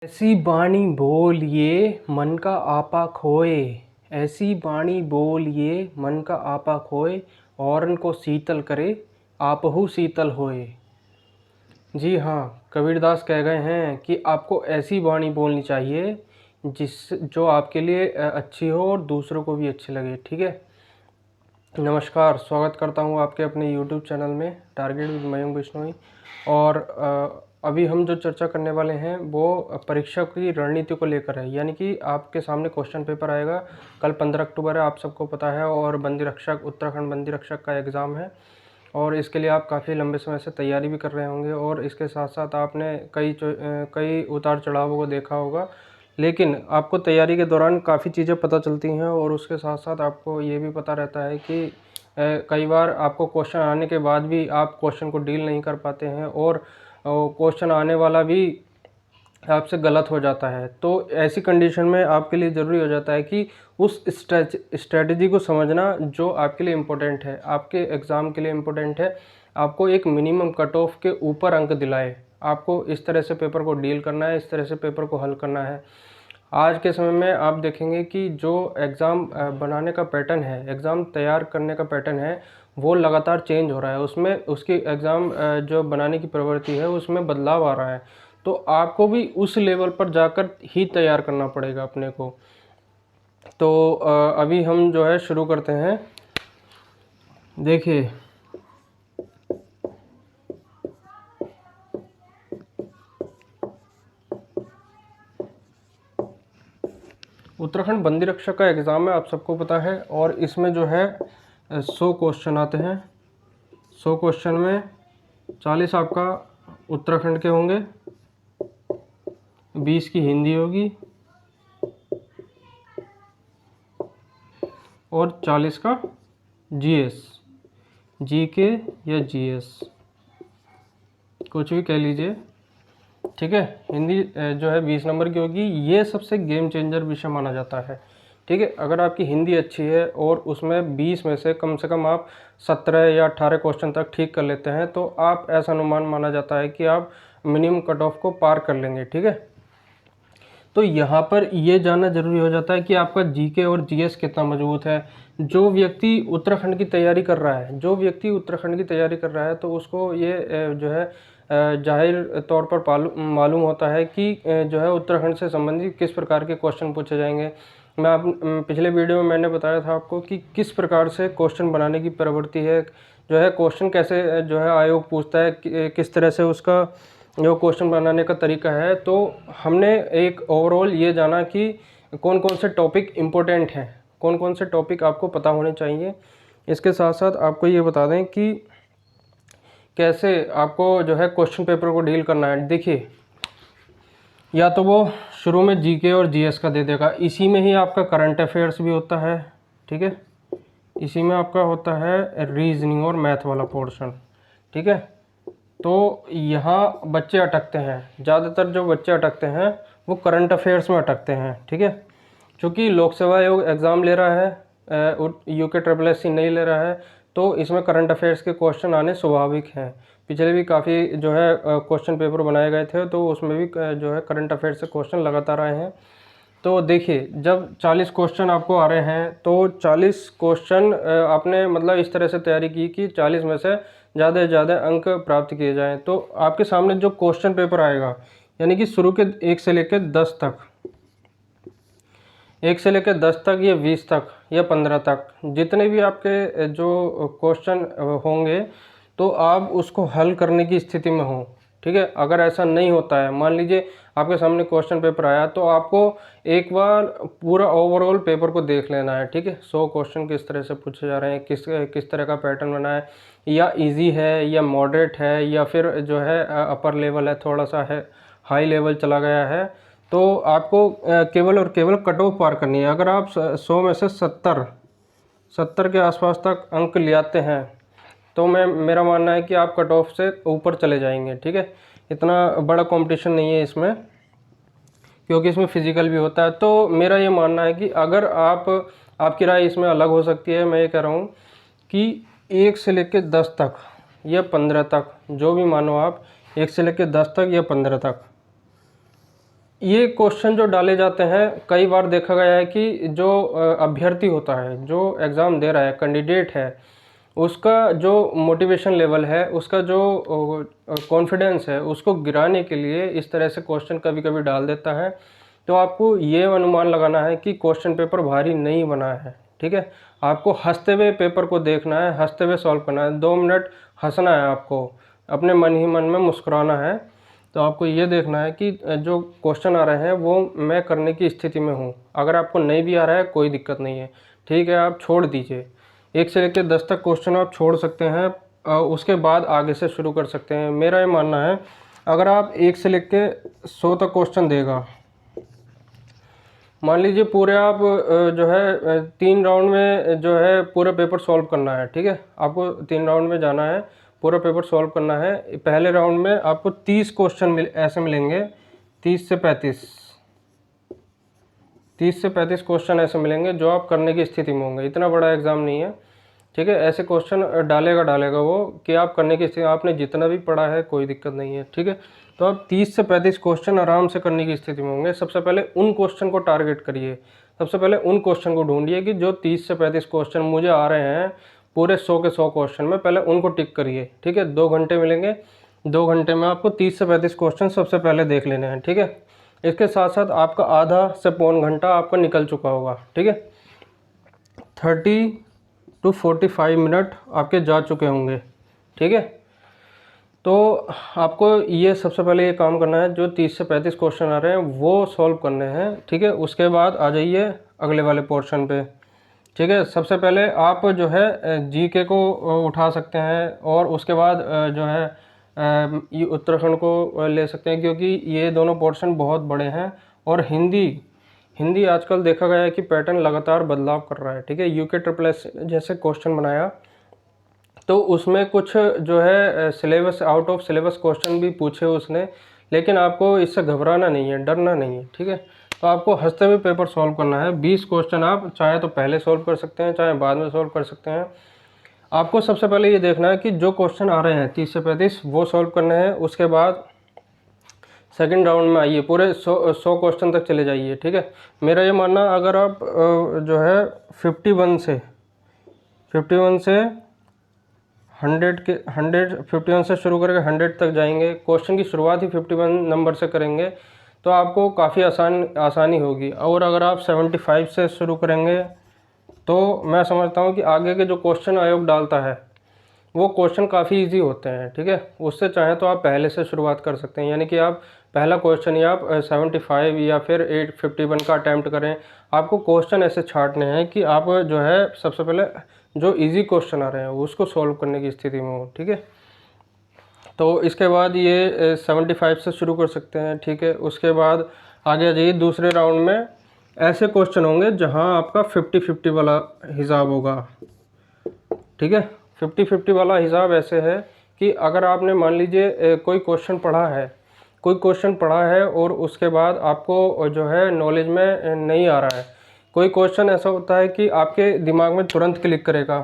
ऐसी बाणी बोलिए मन का आपा खोए। ऐसी बाणी बोलिए मन का आपा खोए, औरन को शीतल करे आपहु शीतल होए। जी हाँ, कबीरदास कह गए हैं कि आपको ऐसी वाणी बोलनी चाहिए जो आपके लिए अच्छी हो और दूसरों को भी अच्छी लगे। ठीक है। नमस्कार, स्वागत करता हूँ आपके अपने YouTube चैनल में टारगेट विद मयंक बिश्नोई। और अभी हम जो चर्चा करने वाले हैं वो परीक्षा की रणनीति को लेकर है। यानी कि आपके सामने क्वेश्चन पेपर आएगा। कल 15 अक्टूबर है, आप सबको पता है, और बंदी रक्षक, उत्तराखंड बंदी रक्षक का एग्ज़ाम है। और इसके लिए आप काफ़ी लंबे समय से तैयारी भी कर रहे होंगे और इसके साथ साथ आपने कई उतार चढ़ावों को देखा होगा। लेकिन आपको तैयारी के दौरान काफ़ी चीज़ें पता चलती हैं और उसके साथ साथ आपको ये भी पता रहता है कि कई बार आपको क्वेश्चन आने के बाद भी आप क्वेश्चन को डील नहीं कर पाते हैं और क्वेश्चन आने वाला भी आपसे गलत हो जाता है। तो ऐसी कंडीशन में आपके लिए ज़रूरी हो जाता है कि उस स्ट्रेटजी को समझना जो आपके लिए इम्पोर्टेंट है, आपके एग्ज़ाम के लिए इम्पोर्टेंट है। आपको एक मिनिमम कट ऑफ के ऊपर अंक दिलाए। आपको इस तरह से पेपर को डील करना है, इस तरह से पेपर को हल करना है। आज के समय में आप देखेंगे कि जो एग्ज़ाम बनाने का पैटर्न है, एग्ज़ाम तैयार करने का पैटर्न है, वो लगातार चेंज हो रहा है। उसमें उसकी एग्ज़ाम जो बनाने की प्रवृत्ति है उसमें बदलाव आ रहा है। तो आपको भी उस लेवल पर जाकर ही तैयार करना पड़ेगा अपने को। तो अभी हम जो है शुरू करते हैं। देखिए, उत्तराखंड बंदी रक्षक का एग्ज़ाम है, आप सबको पता है। और इसमें जो है 100 क्वेश्चन आते हैं। 100 क्वेश्चन में 40 आपका उत्तराखंड के होंगे, 20 की हिंदी होगी और 40 का जीएस, जीके या जीएस, कुछ भी कह लीजिए। ठीक है। हिंदी जो है 20 नंबर की होगी। ये सबसे गेम चेंजर विषय माना जाता है। ठीक है। अगर आपकी हिंदी अच्छी है और उसमें 20 में से कम आप 17 या 18 क्वेश्चन तक ठीक कर लेते हैं तो आप ऐसा अनुमान माना जाता है कि आप मिनिमम कट ऑफ को पार कर लेंगे। ठीक है। तो यहाँ पर ये जानना जरूरी हो जाता है कि आपका जीके और जीएस कितना मजबूत है। जो व्यक्ति उत्तराखंड की तैयारी कर रहा है, तो उसको ये जो है जाहिर तौर पर मालूम होता है कि जो है उत्तराखंड से संबंधित किस प्रकार के क्वेश्चन पूछे जाएंगे। पिछले वीडियो में मैंने बताया था आपको कि किस प्रकार से क्वेश्चन बनाने की प्रवृत्ति है, जो है क्वेश्चन कैसे जो है आयोग पूछता है, किस तरह से उसका जो क्वेश्चन बनाने का तरीका है। तो हमने एक ओवरऑल ये जाना कि कौन कौन से टॉपिक इम्पोर्टेंट हैं, कौन कौन से टॉपिक आपको पता होने चाहिए। इसके साथ साथ आपको ये बता दें कि कैसे आपको जो है क्वेश्चन पेपर को डील करना है। देखिए, या तो वो शुरू में जीके और जीएस का दे देगा, इसी में ही आपका करंट अफेयर्स भी होता है। ठीक है। इसी में आपका होता है रीजनिंग और मैथ वाला पोर्शन। ठीक है। तो यहाँ बच्चे अटकते हैं, ज़्यादातर जो बच्चे अटकते हैं वो करंट अफेयर्स में अटकते हैं। ठीक है। क्योंकि लोक सेवा आयोग एग्ज़ाम ले रहा है, यूके SSSC नहीं ले रहा है, तो इसमें करंट अफेयर्स के क्वेश्चन आने स्वाभाविक हैं। पिछले भी काफ़ी जो है क्वेश्चन पेपर बनाए गए थे, तो उसमें भी जो है करंट अफेयर्स से क्वेश्चन लगातार आए हैं। तो देखिए, जब 40 क्वेश्चन आपको आ रहे हैं तो 40 क्वेश्चन आपने मतलब इस तरह से तैयारी की कि 40 में से ज़्यादा से ज़्यादा अंक प्राप्त किए जाएं। तो आपके सामने जो क्वेश्चन पेपर आएगा, यानी कि शुरू के 1 से लेकर 10 तक, 1 से लेकर 10 तक या 20 तक या 15 तक, जितने भी आपके जो क्वेश्चन होंगे तो आप उसको हल करने की स्थिति में हो। ठीक है। अगर ऐसा नहीं होता है, मान लीजिए आपके सामने क्वेश्चन पेपर आया, तो आपको एक बार पूरा ओवरऑल पेपर को देख लेना है। ठीक है। 100 क्वेश्चन किस तरह से पूछे जा रहे हैं, किस तरह का पैटर्न बना है, या इजी है या मॉडरेट है या फिर जो है अपर लेवल है, थोड़ा सा है हाई लेवल चला गया है। तो आपको केवल और केवल कट ऑफ पार करनी है। अगर आप 100 में से 70 के आसपास तक अंक ले आते हैं तो मेरा मानना है कि आप कट ऑफ से ऊपर चले जाएंगे। ठीक है। इतना बड़ा कंपटीशन नहीं है इसमें, क्योंकि इसमें फिजिकल भी होता है। तो मेरा ये मानना है कि अगर आपकी राय इसमें अलग हो सकती है, मैं ये कह रहा हूँ कि 1 से लेकर 10 तक या 15 तक, जो भी मानो आप, 1 से लेकर 10 तक या 15 तक, ये क्वेश्चन जो डाले जाते हैं, कई बार देखा गया है कि जो अभ्यर्थी होता है, जो एग्ज़ाम दे रहा है, कैंडिडेट है, उसका जो मोटिवेशन लेवल है, उसका जो कॉन्फिडेंस है, उसको गिराने के लिए इस तरह से क्वेश्चन कभी कभी डाल देता है। तो आपको ये अनुमान लगाना है कि क्वेश्चन पेपर भारी नहीं बना है, ठीक है। आपको हंसते हुए पेपर को देखना है, हंसते हुए सॉल्व करना है, 2 मिनट हंसना है, आपको अपने मन ही मन में मुस्कुराना है। तो आपको ये देखना है कि जो क्वेश्चन आ रहे हैं वो मैं करने की स्थिति में हूँ। अगर आपको नहीं भी आ रहा है कोई दिक्कत नहीं है, ठीक है, आप छोड़ दीजिए। 1 से लेकर 10 तक क्वेश्चन आप छोड़ सकते हैं, उसके बाद आगे से शुरू कर सकते हैं। मेरा ये मानना है, अगर आप 1 से लेकर 100 तक क्वेश्चन देगा, मान लीजिए पूरे आप जो है 3 राउंड में जो है पूरा पेपर सॉल्व करना है, ठीक है। आपको 3 राउंड में जाना है, पूरा पेपर सॉल्व करना है। पहले राउंड में आपको 30 क्वेश्चन ऐसे मिलेंगे, 30 से 35 क्वेश्चन ऐसे मिलेंगे जो आप करने की स्थिति में होंगे। इतना बड़ा एग्ज़ाम नहीं है, ठीक है। ऐसे क्वेश्चन डालेगा वो कि आप करने की स्थिति, आपने जितना भी पढ़ा है कोई दिक्कत नहीं है, ठीक है। तो आप 30 से 35 क्वेश्चन आराम से करने की स्थिति में होंगे। सबसे पहले उन क्वेश्चन को टारगेट करिए, सबसे पहले उन क्वेश्चन को ढूंढिए कि जो 30 से 35 क्वेश्चन मुझे आ रहे हैं पूरे 100 के 100 क्वेश्चन में, पहले उनको टिक करिए, ठीक है। 2 घंटे मिलेंगे, 2 घंटे में आपको 30 से 35 क्वेश्चन सबसे पहले देख लेने हैं, ठीक है। इसके साथ साथ आपका आधा से पौन घंटा आपका निकल चुका होगा, ठीक है। 30 to 45 मिनट आपके जा चुके होंगे, ठीक है। तो आपको ये सबसे पहले ये काम करना है, जो 30 से 35 क्वेश्चन आ रहे हैं वो सॉल्व करने हैं, ठीक है। उसके बाद आ जाइए अगले वाले पोर्शन पे, ठीक है। सबसे पहले आप जो है जीके को उठा सकते हैं, और उसके बाद जो है ये उत्तराखंड को ले सकते हैं, क्योंकि ये दोनों पोर्शन बहुत बड़े हैं। और हिंदी आजकल देखा गया है कि पैटर्न लगातार बदलाव कर रहा है, ठीक है। यूके ट्रिपल एस जैसे क्वेश्चन बनाया तो उसमें कुछ जो है syllabus, out of syllabus question भी पूछे उसने, लेकिन आपको इससे घबराना नहीं है, डरना नहीं है, ठीक है। तो आपको हंसते हुए पेपर सॉल्व करना है। 20 क्वेश्चन आप चाहे तो पहले सॉल्व कर सकते हैं, चाहे बाद में सॉल्व कर सकते हैं। आपको सबसे पहले ये देखना है कि जो क्वेश्चन आ रहे हैं 30 से 35 वो सॉल्व करने हैं। उसके बाद सेकंड राउंड में आइए, पूरे 100 क्वेश्चन तक चले जाइए, ठीक है। मेरा ये मानना, अगर आप जो है 51 से 51 से शुरू करके 100 तक जाएंगे, क्वेश्चन की शुरुआत ही 51 नंबर से करेंगे, तो आपको काफ़ी आसानी होगी। और अगर आप 75 से शुरू करेंगे तो मैं समझता हूँ कि आगे के जो क्वेश्चन आयोग डालता है वो क्वेश्चन काफ़ी इजी होते हैं, ठीक है। उससे चाहें तो आप पहले से शुरुआत कर सकते हैं, यानी कि आप पहला क्वेश्चन ही आप 75 या फिर 851 का अटैम्प्ट करें। आपको क्वेश्चन ऐसे छांटने हैं कि आप जो है सबसे पहले जो इजी क्वेश्चन आ रहे हैं उसको सॉल्व करने की स्थिति में हो, ठीक है। तो इसके बाद ये 75 से शुरू कर सकते हैं, ठीक है। उसके बाद आगे आ जाइए, दूसरे राउंड में ऐसे क्वेश्चन होंगे जहां आपका 50-50 वाला हिसाब होगा, ठीक है। 50-50 वाला हिसाब ऐसे है कि अगर आपने मान लीजिए कोई क्वेश्चन पढ़ा है और उसके बाद आपको जो है नॉलेज में नहीं आ रहा है, कोई क्वेश्चन ऐसा होता है कि आपके दिमाग में तुरंत क्लिक करेगा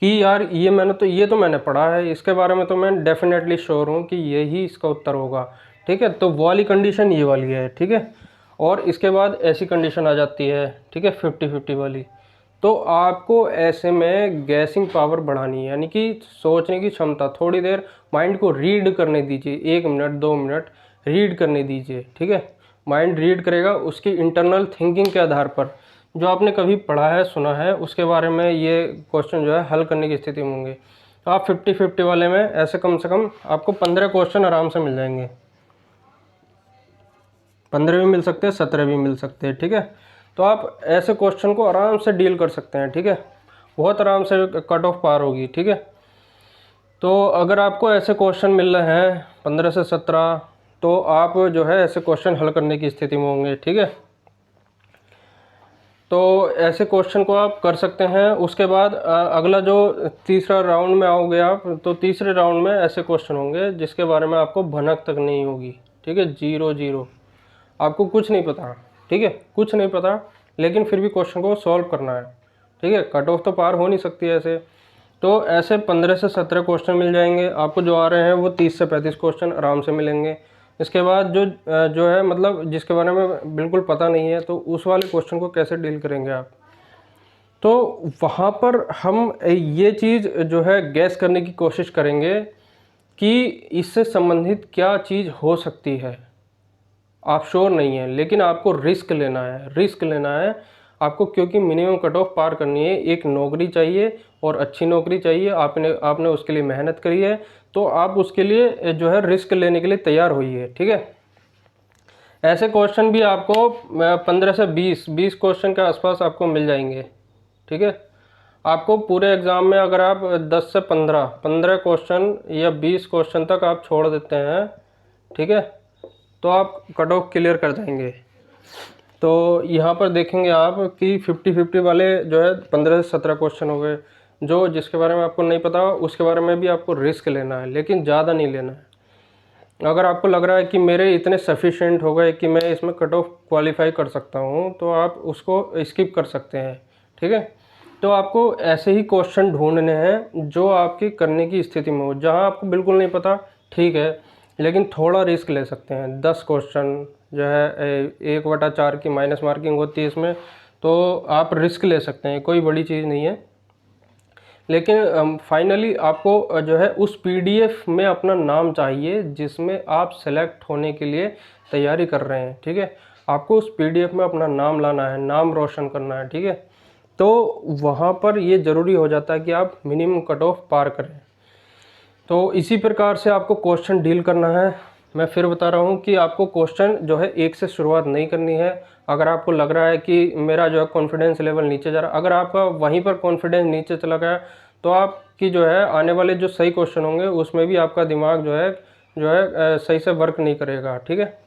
कि यार ये तो मैंने पढ़ा है, इसके बारे में तो मैं डेफिनेटली श्योर हूँ कि यही इसका उत्तर होगा, ठीक है। तो वो वाली कंडीशन ये वाली है, ठीक है। और इसके बाद ऐसी कंडीशन आ जाती है, ठीक है, 50-50 वाली। तो आपको ऐसे में गैसिंग पावर बढ़ानी है, यानी कि सोचने की क्षमता, थोड़ी देर माइंड को रीड करने दीजिए, 1 मिनट 2 मिनट रीड करने दीजिए, ठीक है। माइंड रीड करेगा, उसकी इंटरनल थिंकिंग के आधार पर जो आपने कभी पढ़ा है, सुना है, उसके बारे में ये क्वेश्चन जो है हल करने की स्थिति में होंगे। तो आप 50-50 वाले में ऐसे कम से कम आपको 15 क्वेश्चन आराम से मिल जाएंगे, 15 भी मिल सकते हैं, 17 भी मिल सकते हैं, ठीक है। तो आप ऐसे क्वेश्चन को आराम से डील कर सकते हैं, ठीक है। बहुत आराम से कट ऑफ पार होगी, ठीक है। तो अगर आपको ऐसे क्वेश्चन मिल रहे हैं 15 से 17, तो आप जो है ऐसे क्वेश्चन हल करने की स्थिति में होंगे, ठीक है। तो ऐसे क्वेश्चन को आप कर सकते हैं। उसके बाद अगला जो तीसरा राउंड में आओगे आप, तो तीसरे राउंड में ऐसे क्वेश्चन होंगे जिसके बारे में आपको भनक तक नहीं होगी, ठीक है। 0 आपको कुछ नहीं पता, ठीक है, कुछ नहीं पता, लेकिन फिर भी क्वेश्चन को सॉल्व करना है, ठीक है। कट ऑफ तो पार हो नहीं सकती ऐसे। तो ऐसे 15 से 17 क्वेश्चन मिल जाएंगे आपको। जो आ रहे हैं वो 30 से 35 क्वेश्चन आराम से मिलेंगे। इसके बाद जो है मतलब जिसके बारे में बिल्कुल पता नहीं है, तो उस वाले क्वेश्चन को कैसे डील करेंगे आप। तो वहाँ पर हम ये चीज़ जो है गैस करने की कोशिश करेंगे कि इससे संबंधित क्या चीज़ हो सकती है। आप श्योर नहीं है, लेकिन आपको रिस्क लेना है, रिस्क लेना है आपको, क्योंकि मिनिमम कट ऑफ पार करनी है। एक नौकरी चाहिए और अच्छी नौकरी चाहिए, आपने उसके लिए मेहनत करी है, तो आप उसके लिए जो है रिस्क लेने के लिए तैयार होइए, ठीक है। ऐसे क्वेश्चन भी आपको 15 से 20 क्वेश्चन के आसपास आपको मिल जाएंगे, ठीक है। आपको पूरे एग्ज़ाम में अगर आप 10 से 15 क्वेश्चन या 20 क्वेश्चन तक आप छोड़ देते हैं, ठीक है, तो आप कट ऑफ क्लियर कर जाएंगे। तो यहाँ पर देखेंगे आप कि 50-50 वाले जो है 15 से 17 क्वेश्चन हो गए। जो जिसके बारे में आपको नहीं पता उसके बारे में भी आपको रिस्क लेना है, लेकिन ज़्यादा नहीं लेना है। अगर आपको लग रहा है कि मेरे इतने सफिशिएंट हो गए कि मैं इसमें कट ऑफ क्वालिफाई कर सकता हूँ, तो आप उसको स्किप कर सकते हैं, ठीक है। तो आपको ऐसे ही क्वेश्चन ढूंढने हैं जो आपकी करने की स्थिति में हो। जहाँ आपको बिल्कुल नहीं पता, ठीक है, लेकिन थोड़ा रिस्क ले सकते हैं। 10 क्वेश्चन जो है 1/4 की माइनस मार्किंग होती है इसमें, तो आप रिस्क ले सकते हैं, कोई बड़ी चीज़ नहीं है। लेकिन फाइनली आपको जो है उस पीडीएफ में अपना नाम चाहिए जिसमें आप सेलेक्ट होने के लिए तैयारी कर रहे हैं, ठीक है। आपको उस पीडीएफ में अपना नाम लाना है, नाम रोशन करना है, ठीक है। तो वहाँ पर ये ज़रूरी हो जाता है कि आप मिनिमम कट ऑफ पार करें। तो इसी प्रकार से आपको क्वेश्चन डील करना है। मैं फिर बता रहा हूँ कि आपको क्वेश्चन जो है एक से शुरुआत नहीं करनी है। अगर आपको लग रहा है कि मेरा जो है कॉन्फिडेंस लेवल नीचे जा रहा है, अगर आपका वहीं पर कॉन्फिडेंस नीचे चला गया, तो आपकी जो है आने वाले जो सही क्वेश्चन होंगे उसमें भी आपका दिमाग जो है सही से वर्क नहीं करेगा, ठीक है।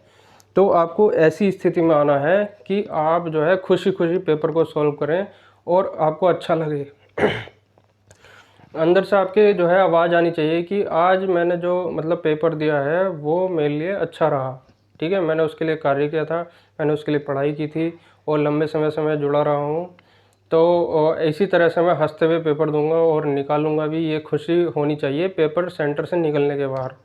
तो आपको ऐसी स्थिति में आना है कि आप जो है खुशी खुशी पेपर को सॉल्व करें और आपको अच्छा लगे। अंदर से आपके जो है आवाज़ आनी चाहिए कि आज मैंने जो मतलब पेपर दिया है वो मेरे लिए अच्छा रहा, ठीक है। मैंने उसके लिए कार्य किया था, मैंने उसके लिए पढ़ाई की थी और लंबे समय से मैं जुड़ा रहा हूँ। तो इसी तरह से मैं हंसते हुए पेपर दूंगा और निकालूंगा भी, ये खुशी होनी चाहिए पेपर सेंटर से निकलने के बाहर।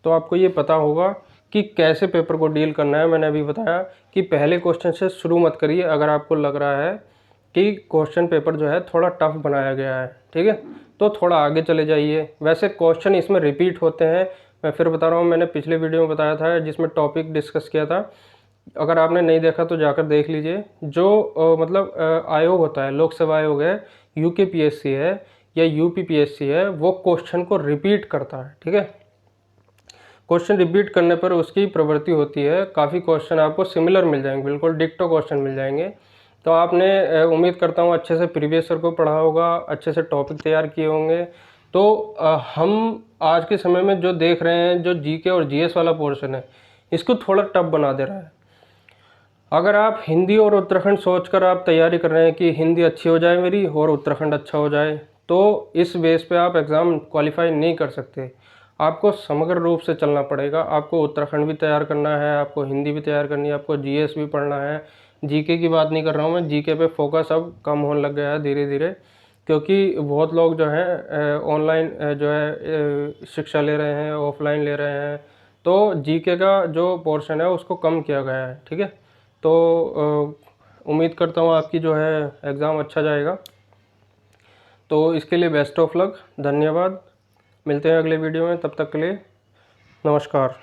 तो आपको ये पता होगा कि कैसे पेपर को डील करना है। मैंने अभी बताया कि पहले क्वेश्चन से शुरू मत करिए अगर आपको लग रहा है कि क्वेश्चन पेपर जो है थोड़ा टफ बनाया गया है, ठीक है, तो थोड़ा आगे चले जाइए। वैसे क्वेश्चन इसमें रिपीट होते हैं, मैं फिर बता रहा हूँ, मैंने पिछले वीडियो में बताया था जिसमें टॉपिक डिस्कस किया था। अगर आपने नहीं देखा तो जाकर देख लीजिए। जो मतलब आयोग होता है, लोक सेवा आयोग है, यूकेपीएससी है या यूपीपीएससी है, वो क्वेश्चन को रिपीट करता है, ठीक है। क्वेश्चन रिपीट करने पर उसकी प्रवृत्ति होती है, काफ़ी क्वेश्चन आपको सिमिलर मिल जाएंगे, बिल्कुल डिक्टो क्वेश्चन मिल जाएंगे। तो आपने उम्मीद करता हूँ अच्छे से प्रीवियस ईयर को पढ़ा होगा, अच्छे से टॉपिक तैयार किए होंगे। तो हम आज के समय में जो देख रहे हैं, जो जीके और जीएस वाला पोर्शन है, इसको थोड़ा टफ बना दे रहा है। अगर आप हिंदी और उत्तराखंड सोचकर आप तैयारी कर रहे हैं कि हिंदी अच्छी हो जाए मेरी और उत्तराखंड अच्छा हो जाए, तो इस बेस पे आप एग्ज़ाम क्वालिफाई नहीं कर सकते। आपको समग्र रूप से चलना पड़ेगा। आपको उत्तराखंड भी तैयार करना है, आपको हिंदी भी तैयार करनी है, आपको जीएस भी पढ़ना है। जीके की बात नहीं कर रहा हूँ मैं, जीके पे फोकस अब कम होने लग गया है धीरे धीरे, क्योंकि बहुत लोग जो है ऑनलाइन जो है शिक्षा ले रहे हैं, ऑफलाइन ले रहे हैं। तो जीके का जो पोर्शन है उसको कम किया गया है, ठीक है। तो उम्मीद करता हूँ आपकी जो है एग्ज़ाम अच्छा जाएगा। तो इसके लिए बेस्ट ऑफ लक, धन्यवाद। मिलते हैं अगले वीडियो में, तब तक के लिए नमस्कार।